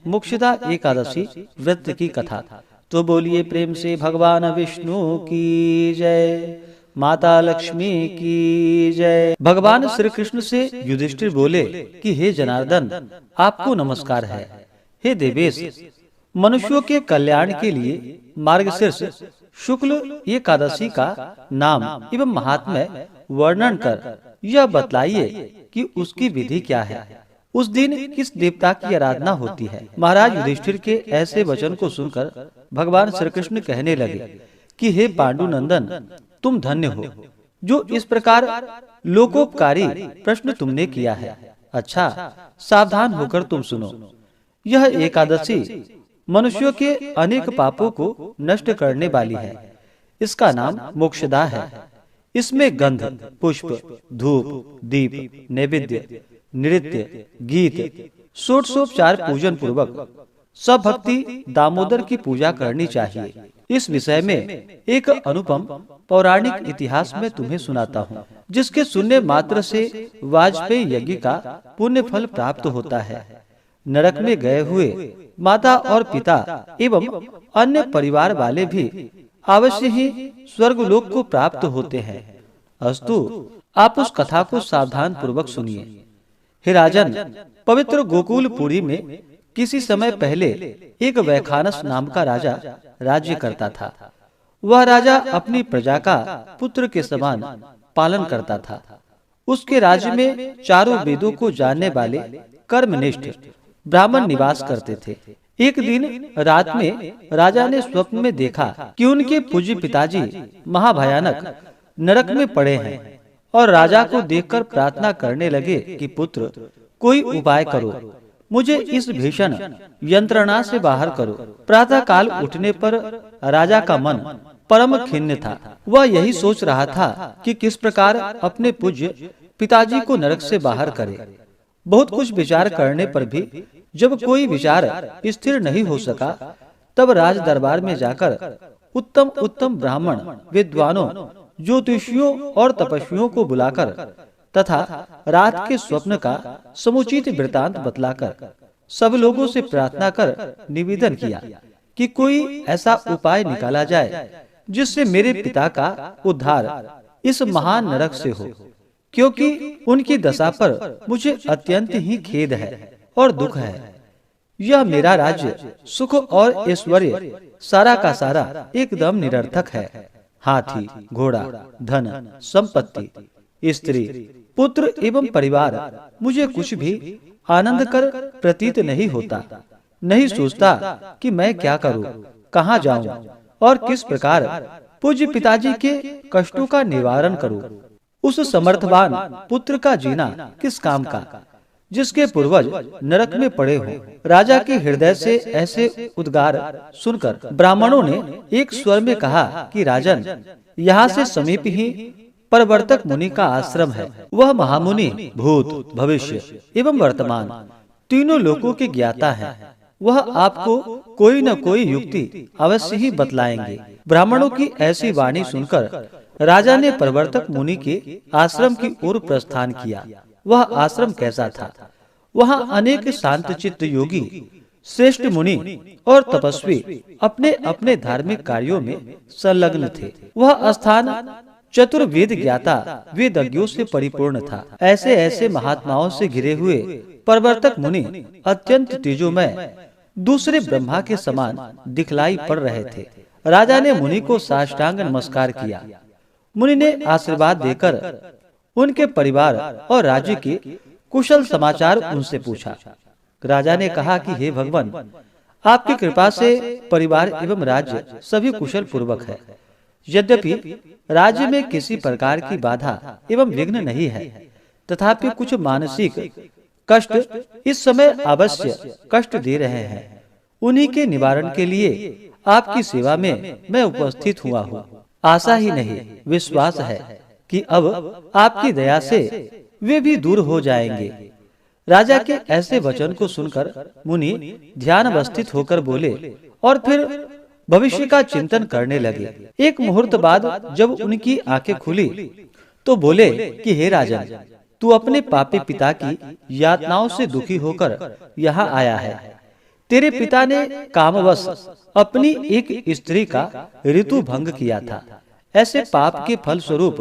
मोक्षदा एकादशी व्रत की कथा। तो बोलिए प्रेम से भगवान विष्णु की जय, माता लक्ष्मी की जय। भगवान श्री कृष्ण से युधिष्ठिर बोले कि हे जनार्दन, आपको नमस्कार है। हे देवेश, मनुष्यों के कल्याण के लिए मार्गशीर्ष शुक्ल एकादशी का नाम एवं महात्म्य वर्णन कर यह बतलाइए कि उसकी विधि क्या है, उस दिन किस देवता की आराधना होती है। महाराज युधिष्ठिर के ऐसे वचन को सुनकर भगवान श्री कृष्ण कहने लगे कि हे पांडुनंदन, तुम धन्य हो जो इस प्रकार लोकोपकारी प्रश्न तुमने किया है। अच्छा, सावधान होकर तुम सुनो। यह एकादशी मनुष्यों के अनेक पापों को नष्ट करने वाली है। इसका नाम मोक्षदा है। इसमें गंध, पुष्प, धूप, दीप, नैवेद्य, नृत्य, गीत, षोडशोपचार पूजन पूर्वक सब भक्ति दामोदर की पूजा करनी चाहिए। इस विषय में एक अनुपम पौराणिक इतिहास में तुम्हें सुनाता हूँ, जिसके सुनने मात्र से वाजपेयी यज्ञ का पुण्य फल प्राप्त होता है। नरक में गए हुए माता और पिता एवं अन्य परिवार वाले भी अवश्य ही स्वर्गलोक को प्राप्त होते हैं। अस्तु, आप उस कथा को सावधान पूर्वक सुनिए। हे राजन, पवित्र गोकुलपुरी में किसी समय पहले एक वैखानस नाम का राजा राज्य करता था। वह राजा अपनी प्रजा का पुत्र के समान पालन करता था। उसके राज्य में चारों वेदों को जानने वाले कर्मनिष्ठ ब्राह्मण निवास करते थे। एक दिन रात में राजा ने स्वप्न में देखा कि उनके पूज्य पिताजी महाभयानक नरक में पड़े हैं और राजा को देखकर प्रार्थना करने लगे कि पुत्र, कोई उपाय करो, मुझे इस भीषण यंत्रणा से बाहर करो। प्रातः काल उठने पर राजा का मन परम खिन्न था। वह यही सोच रहा था कि किस प्रकार अपने पूज्य पिताजी को नरक से बाहर करे। बहुत कुछ विचार करने पर भी जब कोई विचार स्थिर नहीं हो सका, तब राज दरबार में जाकर उत्तम उत्तम ब्राह्मण, विद्वानों, ज्योतिषियों और तपस्वियों को बुलाकर तथा रात के स्वप्न का समुचित वृतांत बतलाकर सब लोगों से प्रार्थना कर निवेदन किया कि कोई ऐसा उपाय निकाला जाए जिससे मेरे पिता का उद्धार इस महान नरक से हो, क्योंकि उनकी दशा पर मुझे अत्यंत ही खेद है और दुख है। यह मेरा राज्य, सुख और ऐश्वर्य सारा का सारा एकदम निरर्थक है। हाथी, घोड़ा, धन, संपत्ति, स्त्री, पुत्र एवं परिवार मुझे कुछ भी आनंद कर प्रतीत नहीं होता। नहीं सोचता कि मैं क्या करूं, कहां जाऊं और किस प्रकार पूज्य पिताजी के कष्टों का निवारण करूं। उस समर्थवान पुत्र का जीना किस काम का, जिसके पूर्वज नरक में पड़े हों। राजा के हृदय से ऐसे उद्गार सुनकर ब्राह्मणों ने एक स्वर में कहा कि राजन, यहाँ से समीप ही परवर्तक मुनि का आश्रम है। वह महामुनि भूत, भविष्य एवं वर्तमान तीनों लोकों के ज्ञाता है। वह आपको कोई न कोई युक्ति अवश्य ही बतलाएंगे। ब्राह्मणों की ऐसी वाणी सुनकर राजा ने परवर्तक मुनि के आश्रम की ओर प्रस्थान किया। वह आश्रम कैसा था? वहाँ अनेक शांतचित्त योगी, श्रेष्ठ मुनि और तपस्वी अपने अपने धार्मिक कार्यों में संलग्न थे। वह स्थान चतुर्वेद ज्ञाता वेदज्ञों से परिपूर्ण था। ऐसे ऐसे महात्माओं से घिरे हुए परवर्तक मुनि अत्यंत तेजोमय दूसरे ब्रह्मा के समान दिखलाई पड़ रहे थे। राजा ने मुनि को साष्टांग नमस्कार किया। मुनि ने आशीर्वाद देकर उनके परिवार और राज्य के कुशल समाचार उनसे पूछा। राजा ने कहा कि हे भगवान, आपकी कृपा से परिवार एवं राज्य सभी कुशल पूर्वक है। यद्यपि राज्य में किसी प्रकार की बाधा एवं विघ्न नहीं है, तथापि कुछ मानसिक कष्ट इस समय अवश्य कष्ट दे रहे हैं। उन्हीं के निवारण के लिए आपकी सेवा में मैं उपस्थित हुआ हूँ। आशा ही नहीं, विश्वास है कि अब आपकी दया से वे भी दूर हो जाएंगे। राजा के ऐसे वचन को सुनकर मुनि ध्यान अवस्थित होकर बोले और फिर भविष्य का चिंतन करने लगे। एक मुहूर्त बाद जब उनकी आंखें खुली तो बोले कि हे राजन, तू अपने पापी पिता की यातनाओं से दुखी होकर यहाँ आया है। तेरे पिता ने कामवश अपनी एक स्त्री का ऋतु भंग किया था। ऐसे पाप के फल स्वरूप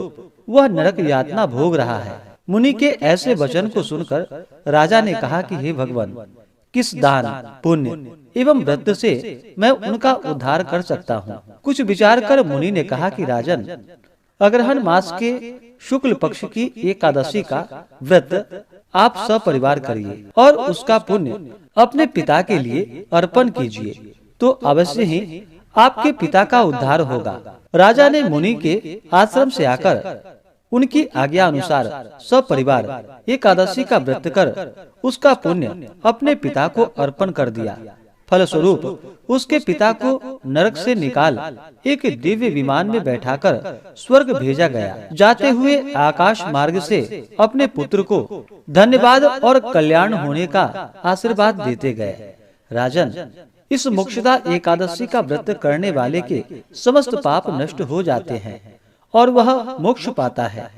वह नरक यातना भोग रहा है। मुनि के ऐसे वचन को सुनकर राजा ने कहा कि हे भगवान, किस दान, पुण्य एवं व्रत से मैं उनका उद्धार कर सकता हूँ। कुछ विचार कर मुनि ने कहा कि राजन, अग्रहण मास के शुक्ल पक्ष की एकादशी का व्रत आप सपरिवार करिए और उसका पुण्य अपने पिता के लिए अर्पण कीजिए, तो अवश्य ही आपके पिता का उद्धार होगा। राजा ने मुनि के आश्रम से आकर उनकी आज्ञा अनुसार सपरिवार एकादशी का व्रत कर उसका पुण्य अपने पिता को अर्पण कर दिया। फलस्वरूप उसके पिता को नरक से निकाल एक दिव्य विमान में बैठाकर स्वर्ग भेजा गया। जाते हुए आकाश मार्ग से अपने पुत्र को धन्यवाद और कल्याण होने का आशीर्वाद देते गए। राजन, इस मोक्षदा एकादशी का व्रत करने वाले के समस्त पाप नष्ट हो जाते हैं और वह मोक्ष पाता है।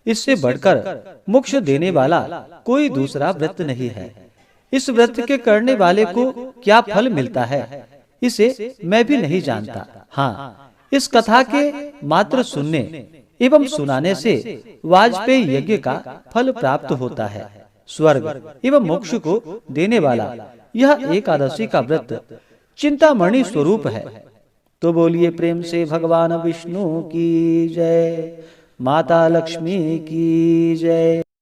इससे बढ़कर मोक्ष देने वाला कोई दूसरा व्रत नहीं है। इस व्रत के करने वाले को क्या फल मिलता है, इसे मैं भी नहीं जानता। हाँ, इस कथा के मात्र सुनने एवं सुनाने से वाजपेयी यज्ञ का फल प्राप्त होता है। स्वर्ग एवं मोक्ष को देने वाला यह एकादशी का व्रत चिंतामणि स्वरूप है। तो बोलिए प्रेम से भगवान विष्णु की जय, माता लक्ष्मी की जय।